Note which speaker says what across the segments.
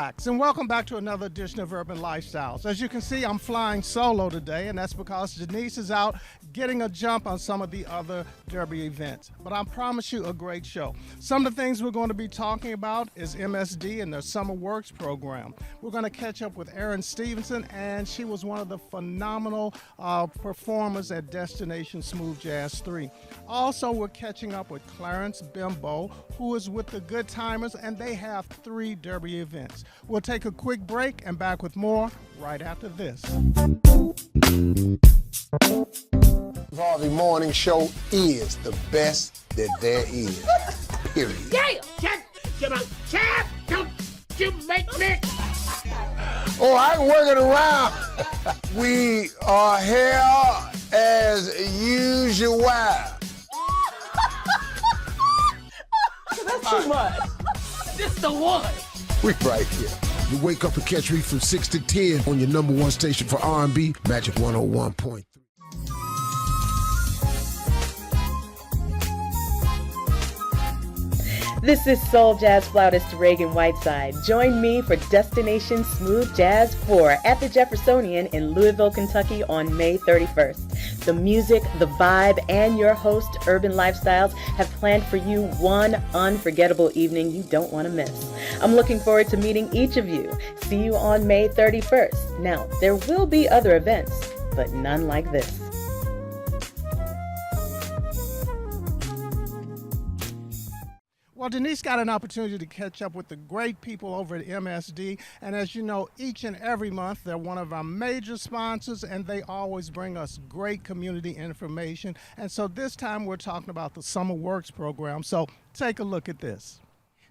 Speaker 1: relax, and welcome back to another edition of Urban Lifestyles. As you can see, I'm flying solo today, and that's because Denise is out getting a jump on some of the other Derby events. But I promise you a great show. Some of the things we're going to be talking about is MSD and their Summer Works program. We're going to catch up with Erin Stevenson, and she was one of the phenomenal performers at Destination Smooth Jazz 3. Also, we're catching up with Clarence Bimbo, who is with the Good Timers, and they have 3 Derby events. We'll take a quick break and back with more right after this.
Speaker 2: Harvey Morning Show is the best that there is. Period.
Speaker 3: Yeah! Chap! Don't you make me...
Speaker 2: Oh, I can work it around. We are here as usual.
Speaker 3: That's too much. This the one.
Speaker 2: We right here.
Speaker 4: You wake up and catch me from 6 to 10 on your number one station for R&B, Magic 101.3.
Speaker 5: This is Soul Jazz flautist Reagan Whiteside. Join me for Destination Smooth Jazz 4 at the Jeffersonian in Louisville, Kentucky on May 31st. The music, the vibe, and your host, Urban Lifestyles, have planned for you one unforgettable evening you don't want to miss. I'm looking forward to meeting each of you. See you on May 31st. Now, there will be other events, but none like this.
Speaker 1: Well, Denise got an opportunity to catch up with the great people over at MSD, and as you know, each and every month they're one of our major sponsors, and they always bring us great community information. And so this time we're talking about the Summer Works program, so take a look at this.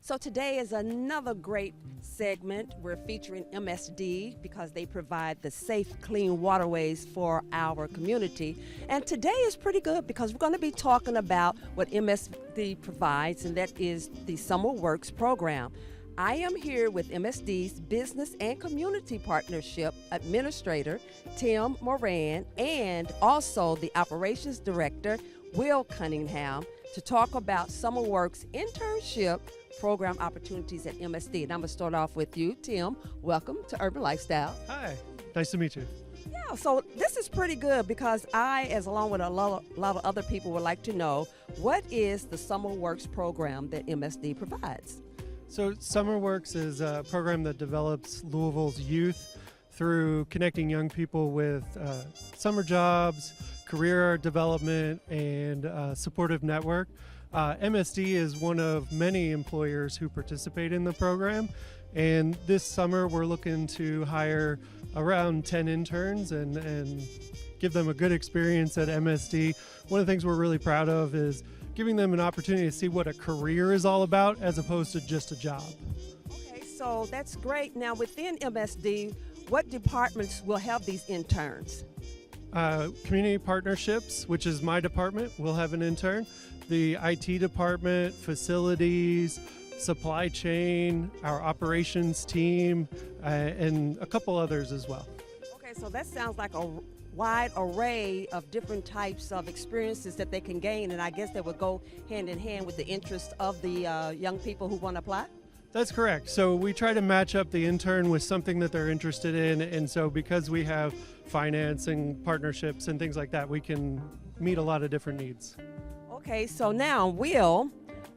Speaker 6: So today is another great segment. We're featuring MSD because they provide the safe, clean waterways for our community. And today is pretty good because we're going to be talking about what MSD provides, and that is the Summer Works program. I am here with MSD's Business and Community Partnership Administrator, Tim Moran, and also the Operations Director, Will Cunningham, to talk about Summer Works internship program opportunities at MSD. And I'm going to start off with you, Tim. Welcome to Urban Lifestyle.
Speaker 7: Hi, nice to meet you.
Speaker 6: Yeah, so this is pretty good because I, as along with a lot of other people, would like to know, what is the Summer Works program that MSD provides?
Speaker 7: So Summer Works is a program that develops Louisville's youth through connecting young people with summer jobs, career development, and supportive network. MSD is one of many employers who participate in the program, and this summer we're looking to hire around 10 interns and give them a good experience at MSD. One of the things we're really proud of is giving them an opportunity to see what a career is all about as opposed to just a job.
Speaker 6: Okay, so that's great. Now within MSD, what departments will have these interns?
Speaker 7: Community Partnerships, which is my department, will have an intern. The IT department, facilities, supply chain, our operations team, and a couple others as well.
Speaker 6: Okay, so that sounds like a wide array of different types of experiences that they can gain, and I guess that would go hand in hand with the interests of the young people who want to apply?
Speaker 7: That's correct. So we try to match up the intern with something that they're interested in, and so because we have finance and partnerships and things like that, we can meet a lot of different needs.
Speaker 6: Okay, so now, Will,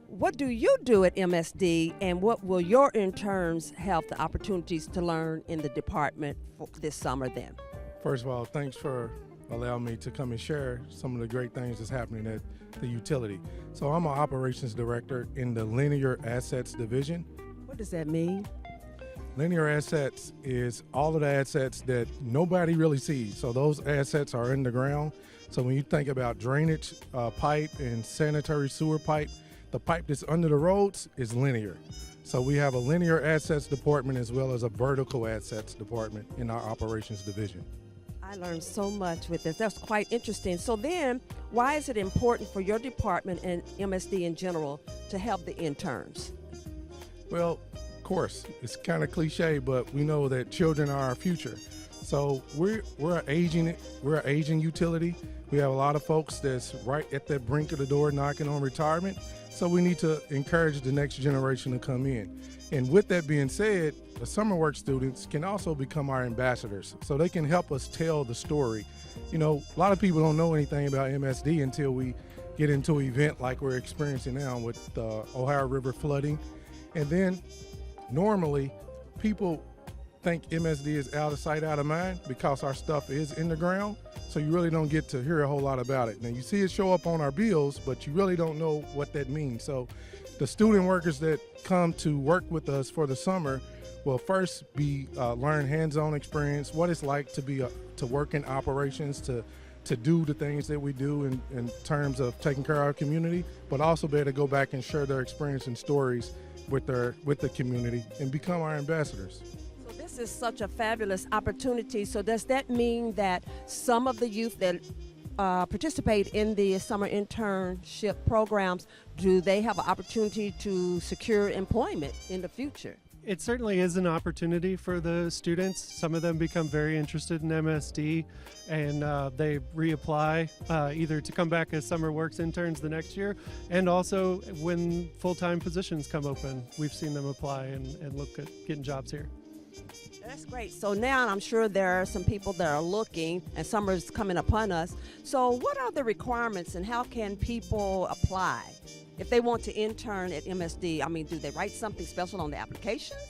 Speaker 6: what do you do at MSD, and what will your interns have the opportunities to learn in the department for this summer then?
Speaker 8: First of all, thanks for allowing me to come and share some of the great things that's happening at the utility. So I'm an operations director in the Linear Assets Division.
Speaker 6: What does that mean?
Speaker 8: Linear assets is all of the assets that nobody really sees. So those assets are in the ground. So when you think about drainage pipe and sanitary sewer pipe, the pipe that's under the roads is linear. So we have a linear assets department as well as a vertical assets department in our operations division.
Speaker 6: I learned so much with this. That's quite interesting. So then, why is it important for your department and MSD in general to help the interns?
Speaker 8: Well, of course, it's kind of cliche, but we know that children are our future. So we're an aging utility. We have a lot of folks that's right at that brink of the door knocking on retirement. So we need to encourage the next generation to come in. And with that being said, the summer work students can also become our ambassadors. So they can help us tell the story. You know, a lot of people don't know anything about MSD until we get into an event like we're experiencing now with the Ohio River flooding. And then normally people think MSD is out of sight, out of mind because our stuff is in the ground. So you really don't get to hear a whole lot about it. Now you see it show up on our bills, but you really don't know what that means. So the student workers that come to work with us for the summer will first be learn hands-on experience, what it's like to work in operations, to do the things that we do in terms of taking care of our community, but also be able to go back and share their experience and stories with the community and become our ambassadors.
Speaker 6: So this is such a fabulous opportunity. So does that mean that some of the youth that participate in the summer internship programs, do they have an opportunity to secure employment in the future?
Speaker 7: It certainly is an opportunity for the students. Some of them become very interested in MSD and they reapply either to come back as summer works interns the next year, and also when full-time positions come open, we've seen them apply and look at getting jobs here.
Speaker 6: That's great. So now I'm sure there are some people that are looking, and summer's coming upon us. So what are the requirements and how can people apply if they want to intern at MSD? I mean, do they write something special on the applications?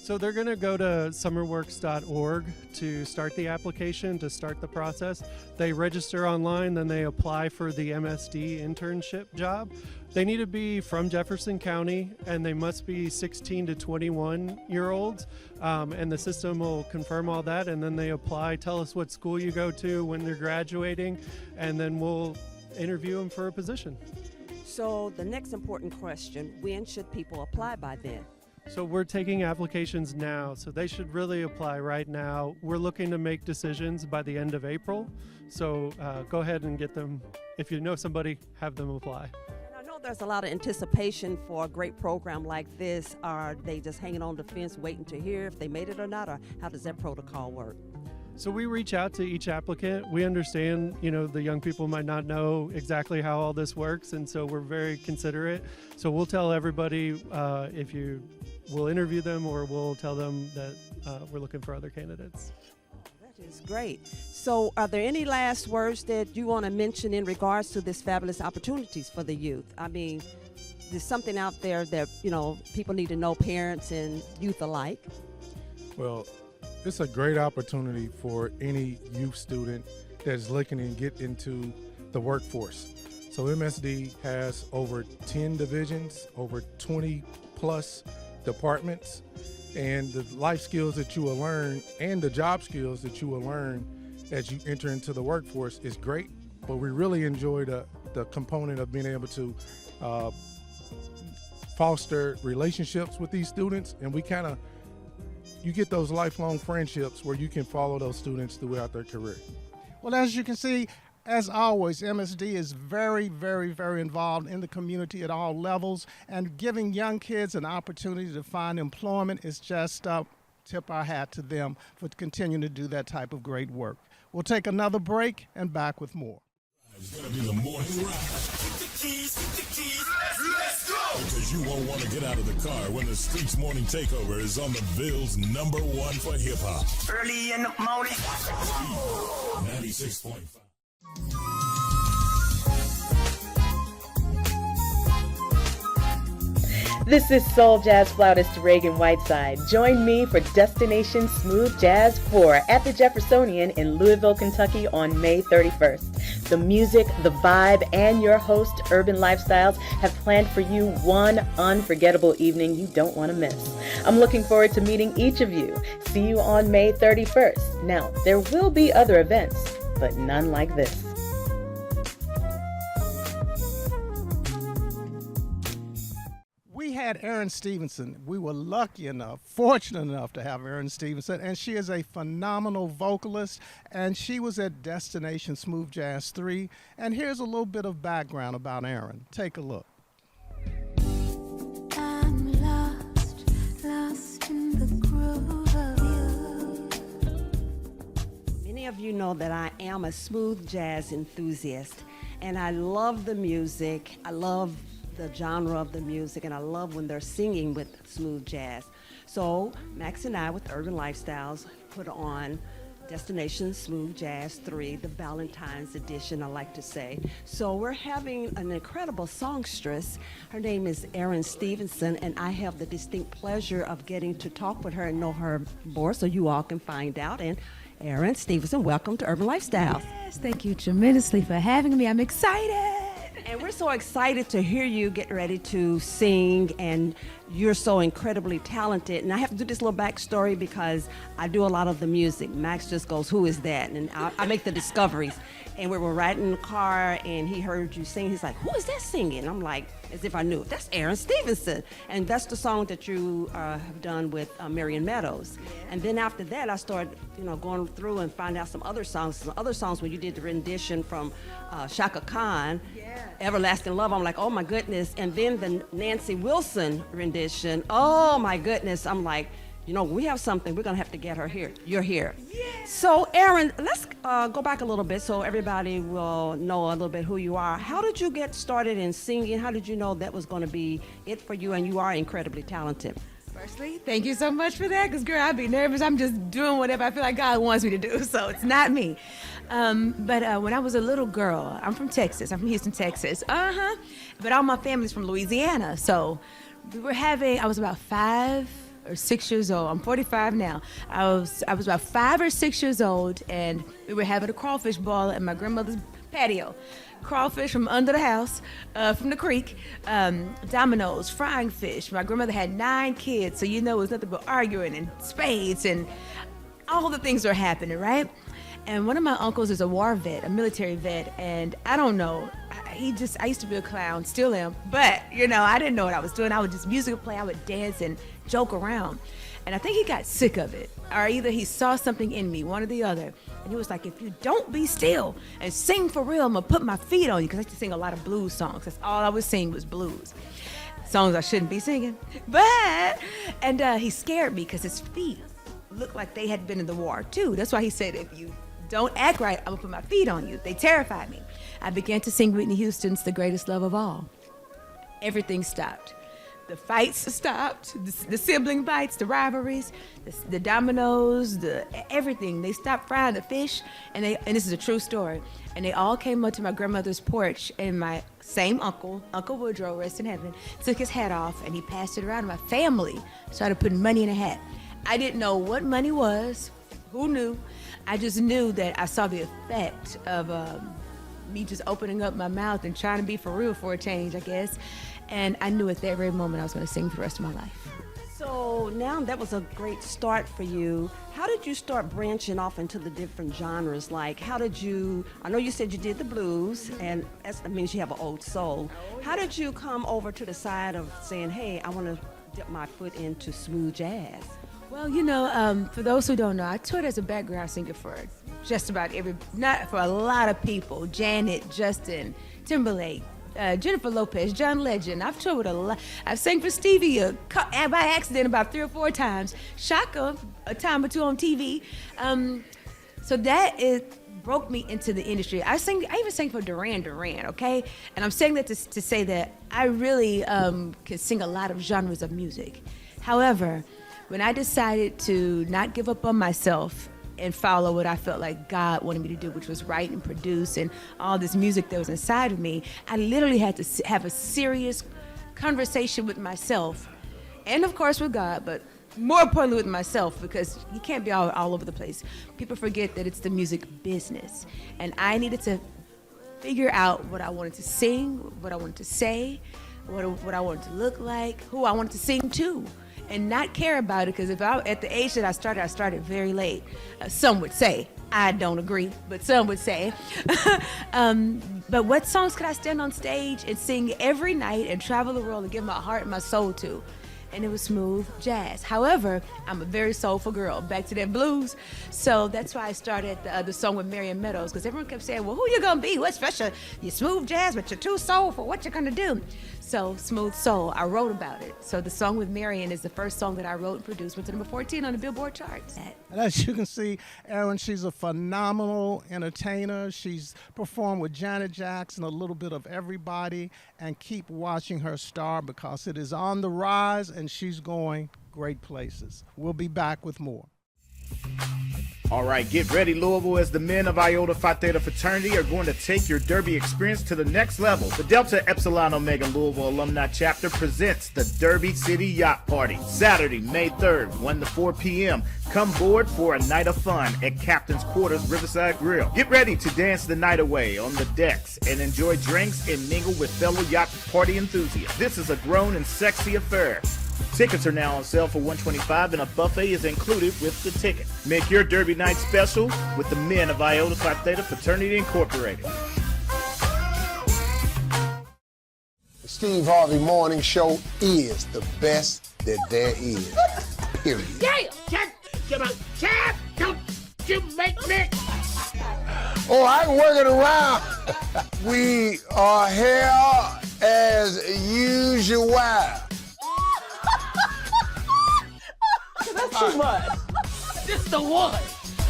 Speaker 7: So they're going to go to summerworks.org to start the application, to start the process. They register online, then they apply for the MSD internship job. They need to be from Jefferson County, and they must be 16 to 21-year-olds, and the system will confirm all that, and then they apply, tell us what school you go to, when they're graduating, and then we'll interview them for a position.
Speaker 6: So the next important question, when should people apply by then?
Speaker 7: So we're taking applications now, so they should really apply right now. We're looking to make decisions by the end of April, so go ahead and get them. If you know somebody, have them apply.
Speaker 6: And I know there's a lot of anticipation for a great program like this. Are they just hanging on the fence waiting to hear if they made it or not, or how does that protocol work?
Speaker 7: So we reach out to each applicant. We understand, the young people might not know exactly how all this works, and so we're very considerate. So we'll tell everybody if we'll interview them, or we'll tell them that we're looking for other candidates.
Speaker 6: That is great. So are there any last words that you want to mention in regards to this fabulous opportunities for the youth? I mean, there's something out there that, people need to know, parents and youth alike.
Speaker 8: Well, it's a great opportunity for any youth student that's looking to get into the workforce. So MSD has over 10 divisions, over 20 plus departments, and the life skills that you will learn and the job skills that you will learn as you enter into the workforce is great. But we really enjoy the component of being able to foster relationships with these students, and you get those lifelong friendships where you can follow those students throughout their career.
Speaker 1: Well, as you can see, as always, MSD is very, very, very involved in the community at all levels, and giving young kids an opportunity to find employment is just tip our hat to them for continuing to do that type of great work. We'll take another break and back with more.
Speaker 9: It's gonna be the morning ride. Get the keys, let's go! Because you won't want to get out of the car when the Streets Morning Takeover is on the Bill's number one for hip-hop.
Speaker 3: Early in the morning.
Speaker 9: 96.5.
Speaker 5: This is soul jazz flautist Reagan Whiteside. Join me for Destination Smooth Jazz 4 at the Jeffersonian in Louisville, Kentucky on May 31st. The music, the vibe, and your host, Urban Lifestylez, have planned for you one unforgettable evening you don't want to miss. I'm looking forward to meeting each of you. See you on May 31st. Now, there will be other events, but none like this.
Speaker 1: We had Erin Stevenson. We were lucky enough, fortunate enough to have Erin Stevenson, and she is a phenomenal vocalist, and she was at Destination Smooth Jazz 3. And here's a little bit of background about Erin. Take a look.
Speaker 10: I'm lost in the groove of you.
Speaker 6: Many of you know that I am a smooth jazz enthusiast, and I love the music. I love the genre of the music, and I love when they're singing with smooth jazz. So Max and I with Urban Lifestylez put on Destination Smooth Jazz 3, the Valentine's edition, I like to say. So we're having an incredible songstress. Her name is Erin Stevenson, and I have the distinct pleasure of getting to talk with her and know her more so you all can find out. And Erin Stevenson, welcome to Urban Lifestylez.
Speaker 10: Yes, thank you tremendously for having me. I'm excited.
Speaker 6: And we're so excited to hear you get ready to sing, and you're so incredibly talented. And I have to do this little backstory because I do a lot of the music. Max just goes, who is that? And I make the discoveries. And we were riding in the car, and he heard you sing. He's like, who is that singing? I'm like, as if I knew. That's Erin Stevenson. And that's the song that you have done with Marion Meadows. Yeah. And then after that, I started, going through and find out some other songs where you did the rendition from Shaka Khan, Everlasting Love. I'm like, oh my goodness. And then the Nancy Wilson rendition. Oh my goodness. I'm like, we have something. We're going to have to get her here. You're here. Yeah. So, Erin, let's go back a little bit so everybody will know a little bit who you are. How did you get started in singing? How did you know that was going to be it for you? And you are incredibly talented.
Speaker 10: Firstly, thank you so much for that, because, girl, I'd be nervous. I'm just doing whatever I feel like God wants me to do, so it's not me. But when I was a little girl, I'm from Texas. I'm from Houston, Texas. But all my family's from Louisiana. So I was about 5 or 6 years old. I'm 45 now. I was about 5 or 6 years old, and we were having a crawfish ball at my grandmother's patio. Crawfish from under the house, from the creek, dominoes, frying fish. My grandmother had 9 kids, so it was nothing but arguing and spades and all the things are happening, right? And one of my uncles is a war vet, a military vet, and I don't know, I used to be a clown, still am, but, I didn't know what I was doing. I would just music play, I would dance and joke around. And I think he got sick of it, or either he saw something in me, one or the other. And he was like, if you don't be still and sing for real, I'm going to put my feet on you, because I used to sing a lot of blues songs. That's all I was singing was blues. Songs I shouldn't be singing. And he scared me because his feet looked like they had been in the war too. That's why he said, if you don't act right, I'm going to put my feet on you. They terrified me. I began to sing Whitney Houston's The Greatest Love of All. Everything stopped. The fights stopped, the sibling fights, the rivalries, the dominoes, everything. They stopped frying the fish, and this is a true story. And they all came up to my grandmother's porch, and my same uncle, Uncle Woodrow, rest in heaven, took his hat off, and he passed it around. And my family started putting money in a hat. I didn't know what money was. Who knew? I just knew that I saw the effect of me just opening up my mouth and trying to be for real for a change, I guess. And I knew at that very moment I was going to sing for the rest of my life.
Speaker 6: So now that was a great start for you. How did you start branching off into the different genres? Like, I know you said you did the blues, and that means you have an old soul. How did you come over to the side of saying, hey, I want to dip my foot into smooth jazz?
Speaker 10: Well, for those who don't know, I toured as a background singer for just about not for a lot of people. Janet, Justin, Timberlake, Jennifer Lopez, John Legend. I've toured with a lot. I've sang for Stevie by accident about 3 or 4 times. Shaka, a time or 2 on TV. So that broke me into the industry. I even sang for Duran Duran, okay? And I'm saying that to say that I really can sing a lot of genres of music. However, when I decided to not give up on myself and follow what I felt like God wanted me to do, which was write and produce and all this music that was inside of me, I literally had to have a serious conversation with myself, and of course with God, but more importantly with myself, because you can't be all over the place. People forget that it's the music business, and I needed to figure out what I wanted to sing, what I wanted to say, what I wanted to look like, who I wanted to sing to, and not care about it, because at the age that I started very late. Some would say, I don't agree, but some would say. But what songs could I stand on stage and sing every night and travel the world and give my heart and my soul to? and it was smooth jazz. However, I'm a very soulful girl, back to that blues. So that's why I started the song with Marion Meadows, because everyone kept saying, well, who you gonna be? What's special? You smooth jazz, but you're too soulful. What you gonna do? So Smooth Soul, I wrote about it. So the song with Marion is the first song that I wrote and produced, went to number 14 on the Billboard charts.
Speaker 1: And as you can see, Erin, she's a phenomenal entertainer. She's performed with Janet Jackson, a little bit of everybody, and keep watching her star because it is on the rise and she's going great places. We'll be back with more.
Speaker 11: All right, get ready, Louisville, as the men of Iota Phi Theta fraternity are going to take your Derby experience to the next level. The Delta Epsilon Omega Louisville Alumni Chapter presents the Derby City Yacht Party, Saturday, May 3rd, 1 to 4 p.m. Come board for a night of fun at Captain's Quarters Riverside Grill. Get ready to dance the night away on the decks and enjoy drinks and mingle with fellow yacht party enthusiasts. This is a grown and sexy affair. Tickets are now on sale for $125 and a buffet is included with the ticket. Make your Derby night special with the men of Iota Phi Theta Fraternity Incorporated.
Speaker 2: The Steve Harvey Morning Show is the best that there is. Period.
Speaker 3: Yeah! Champ! Don't you make me...
Speaker 2: Oh, I ain't working around. We are here as usual.
Speaker 3: That's too much. This the one.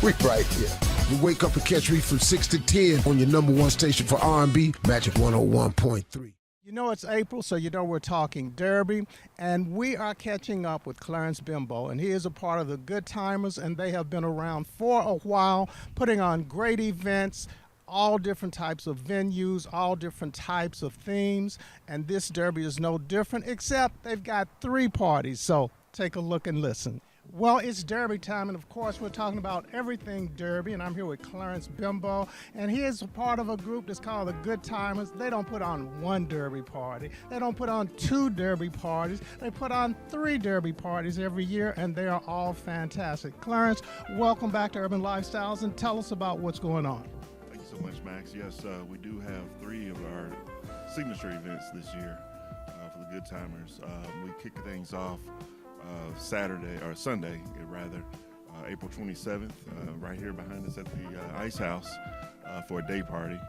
Speaker 2: We right here.
Speaker 4: You wake up and catch me from 6 to 10 on your number one station for R&B, Magic 101.3.
Speaker 1: You know it's April, so you know we're talking Derby, and we are catching up with Clarence Bimbo, and he is a part of the Good Timers, and they have been around for a while, putting on great events, all different types of venues, all different types of themes, and this Derby is no different, except they've got 3 parties, so take a look and listen. Well, it's Derby time, and of course, we're talking about everything Derby, and I'm here with Clarence Bimbo, and he is a part of a group that's called the Good Timers. They don't put on 1 Derby party. They don't put on 2 Derby parties. They put on 3 Derby parties every year, and they are all fantastic. Clarence, welcome back to Urban Lifestylez, and tell us about what's going on.
Speaker 12: Thank you so much, Max. Yes, we do have 3 of our signature events this year for the Good Timers. We kick things off Sunday, April 27th, right here behind us at the Ice House for a day party.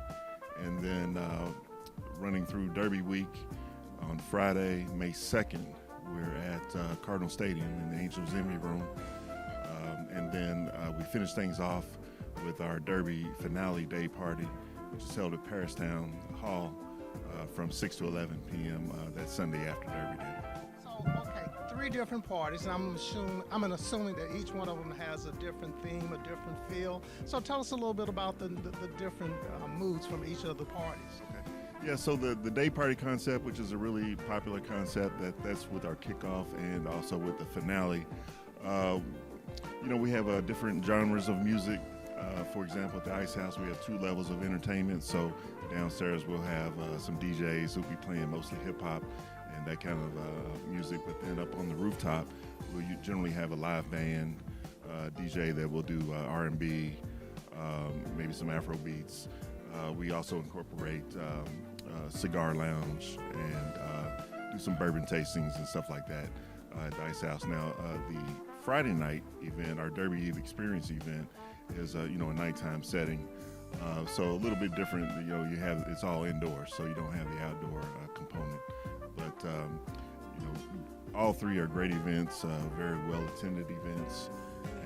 Speaker 12: And then running through Derby Week on Friday, May 2nd, we're at Cardinal Stadium in the Angels Envy Room. And then we finish things off with our Derby finale day party, which is held at Paristown Hall from 6 to 11 p.m. That Sunday after Derby Day.
Speaker 1: So, okay, 3 different parties, and I'm assuming that each one of them has a different theme, a different feel. So tell us a little bit about the different moods from each of the parties.
Speaker 12: Okay. Yeah, so the day party concept, which is a really popular concept, that's with our kickoff and also with the finale. We have different genres of music. For example, at the Ice House, we have 2 levels of entertainment. So downstairs we'll have some DJs who'll be playing mostly hip hop and that kind of music. But then up on the rooftop, we'll generally have a live band DJ that will do R&B, maybe some Afro beats. We also incorporate cigar lounge and do some bourbon tastings and stuff like that at the Ice House. Now, the Friday night event, our Derby Eve Experience event, is a nighttime setting. So a little bit different. It's all indoors, so you don't have the outdoor component. But all 3 are great events, very well attended events,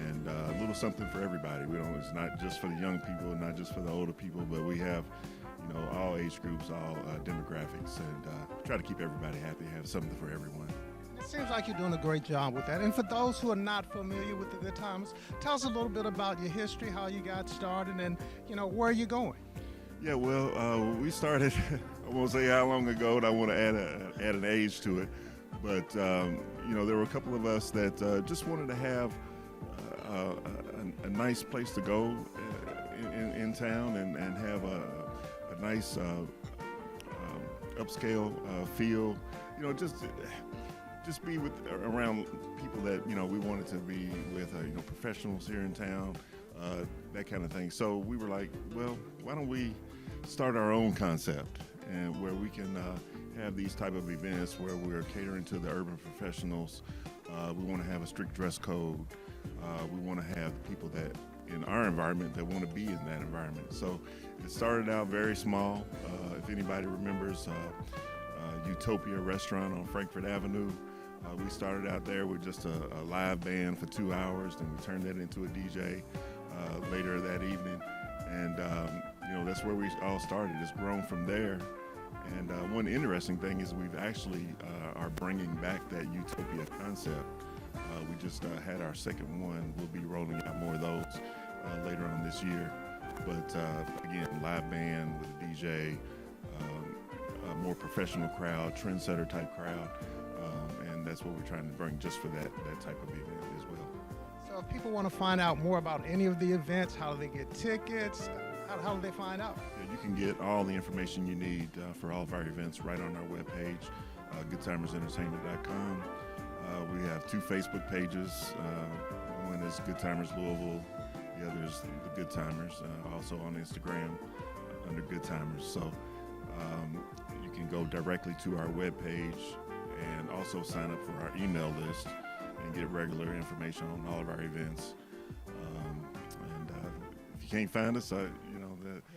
Speaker 12: and a little something for everybody. It's not just for the young people, not just for the older people, but we have all age groups, all demographics, and try to keep everybody happy, have something for everyone.
Speaker 1: It seems like you're doing a great job with that. And for those who are not familiar with the Good Timers, tell us a little bit about your history, how you got started, and where you're going.
Speaker 12: Yeah, well, we started, I won't say how long ago, and I want to add an age to it, but there were a couple of us that just wanted to have a nice place to go in town and have a nice upscale feel, just be around people that we wanted to be with, professionals here in town, that kind of thing. So we were like, well, why don't we start our own concept, and where we can have these type of events where we're catering to the urban professionals. We want to have a strict dress code. We want to have people that in our environment that want to be in that environment. So it started out very small. If anybody remembers Utopia restaurant on Frankfurt Avenue, we started out there with just a live band for 2 hours, then we turned that into a DJ later that evening. And that's where we all started. It's grown from there. And one interesting thing is we've actually are bringing back that Utopia concept. We just had our second one. We'll be rolling out more of those later on this year. But again, live band with a DJ, a more professional crowd, trendsetter type crowd. And that's what we're trying to bring just for that type of event as well.
Speaker 1: So if people want to find out more about any of the events, how do they get tickets? How do they find out?
Speaker 12: Yeah, you can get all the information you need for all of our events right on our webpage, goodtimersentertainment.com. We have 2 Facebook pages. One is Good Timers Louisville. The other is the Good Timers, also on Instagram under Good Timers. So you can go directly to our webpage and also sign up for our email list and get regular information on all of our events. If you can't find us,
Speaker 1: you're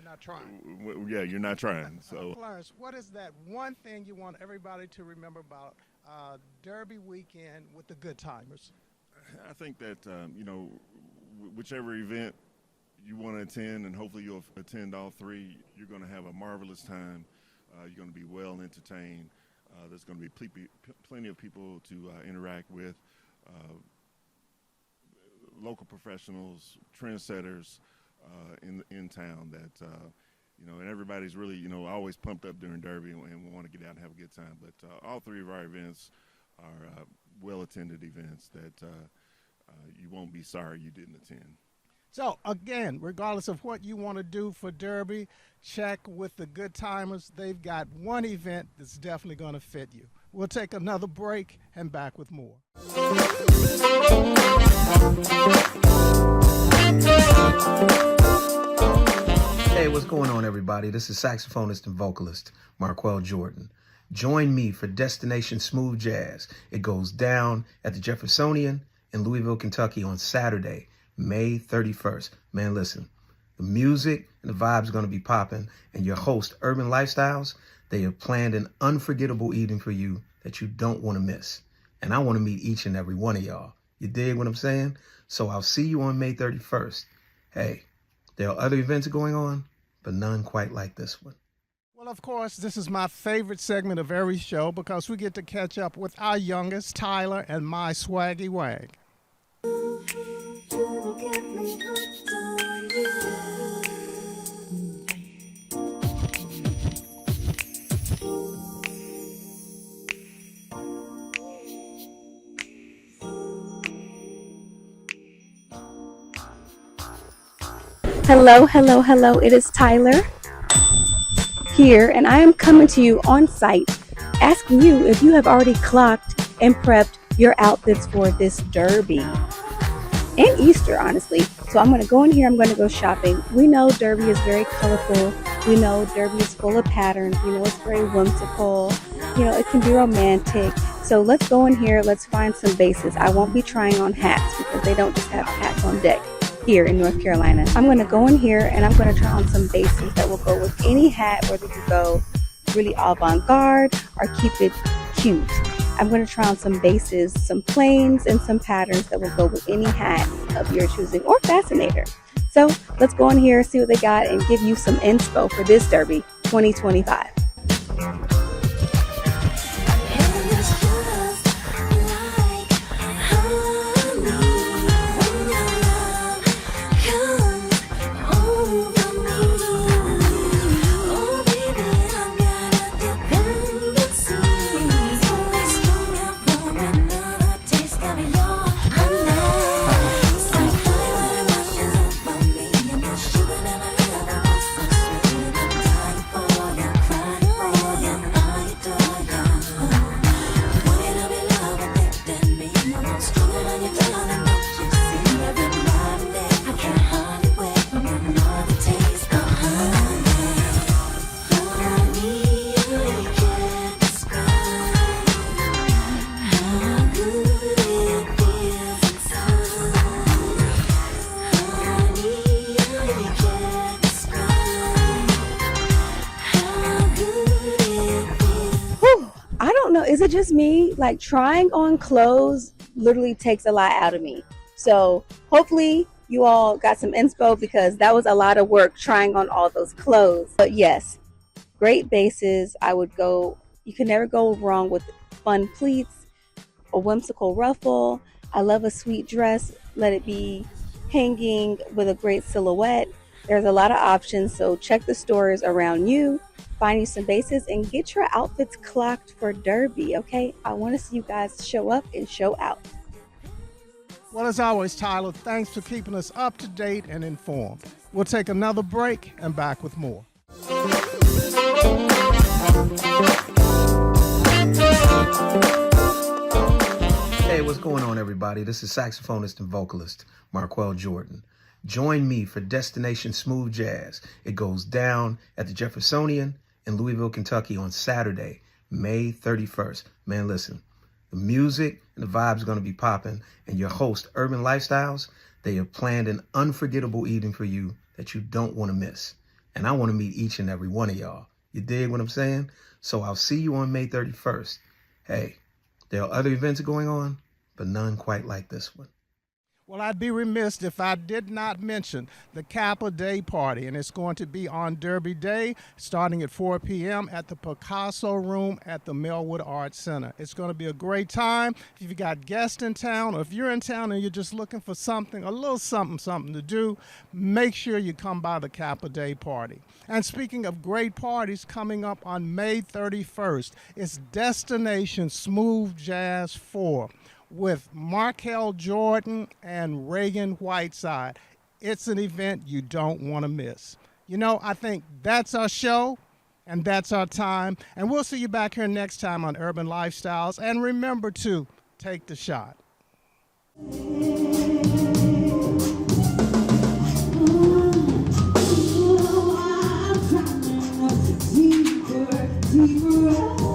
Speaker 1: not trying.
Speaker 12: Yeah, you're not trying. So,
Speaker 1: Clarence, what is that one thing you want everybody to remember about Derby weekend with the Good Timers?
Speaker 12: I think that whichever event you want to attend, and hopefully you'll attend all 3, you're going to have a marvelous time. You're going to be well entertained. There's going to be plenty of people to interact with, local professionals, trendsetters in town that, and everybody's really, always pumped up during Derby and want to get out and have a good time. But all 3 of our events are well-attended events that you won't be sorry you didn't attend.
Speaker 1: So, again, regardless of what you want to do for Derby, check with the Good Timers. They've got one event that's definitely going to fit you. We'll take another break and back with more.
Speaker 13: Hey, what's going on, everybody? This is saxophonist and vocalist Marquel Jordan. Join me for Destination Smooth Jazz. It goes down at the Jeffersonian in Louisville, Kentucky on Saturday, May 31st. Man, listen, the music and the vibes are going to be popping, and your host, Urban Lifestylez, they have planned an unforgettable evening for you that you don't want to miss. And I want to meet each and every one of y'all. You dig what I'm saying? So I'll see you on May 31st. Hey, there are other events going on, but none quite like this one.
Speaker 1: Well, of course, this is my favorite segment of every show because we get to catch up with our youngest, Tyler, and my swaggy wag.
Speaker 14: Hello, hello, hello. It is Tyler here, and I am coming to you on site, asking you if you have already clocked and prepped your outfits for this Derby and Easter, honestly. So I'm going to go in here. I'm going to go shopping. We know Derby is very colorful. We know Derby is full of patterns. We know it's very whimsical. It can be romantic. So let's go in here. Let's find some bases. I won't be trying on hats because they don't just have hats on deck here in North Carolina. I'm going to go in here and I'm going to try on some bases that will go with any hat, whether you go really avant-garde or keep it cute. I'm going to try on some bases, some plains, and some patterns that will go with any hat of your choosing or fascinator. So let's go in here, see what they got, and give you some inspo for this Derby 2025. don't know. Is it just me? Like, trying on clothes literally takes a lot out of me. So hopefully you all got some inspo, because that was a lot of work trying on all those clothes. But yes, great bases. You can never go wrong with fun pleats, a whimsical ruffle. I love a sweet dress. Let it be hanging with a great silhouette. There's a lot of options, so check the stores around you, find you some bases, and get your outfits clocked for Derby, okay? I want to see you guys show up and show out.
Speaker 1: Well, as always, Tyler, thanks for keeping us up to date and informed. We'll take another break and back with more.
Speaker 13: Hey, what's going on, everybody? This is saxophonist and vocalist Marquel Jordan. Join me for Destination Smooth Jazz. It goes down at the Jeffersonian in Louisville, Kentucky on Saturday, May 31st. Man, listen, the music and the vibes are going to be popping, and your host, Urban Lifestylez, they have planned an unforgettable evening for you that you don't want to miss. And I want to meet each and every one of y'all. You dig what I'm saying? So I'll see you on May 31st. Hey, there are other events going on, but none quite like this one.
Speaker 1: Well, I'd be remiss if I did not mention the Kappa Day Party, and it's going to be on Derby Day, starting at 4 p.m. at the Picasso Room at the Millwood Arts Center. It's going to be a great time. If you've got guests in town, or if you're in town and you're just looking for something, a little something to do, make sure you come by the Kappa Day Party. And speaking of great parties, coming up on May 31st, it's Destination Smooth Jazz 4. With Marquel Jordan and Reagan Whiteside. It's an event you don't want to miss. You know, I think that's our show, and that's our time. And we'll see you back here next time on Urban Lifestylez. And remember to take the shot.
Speaker 15: Deeper, deeper.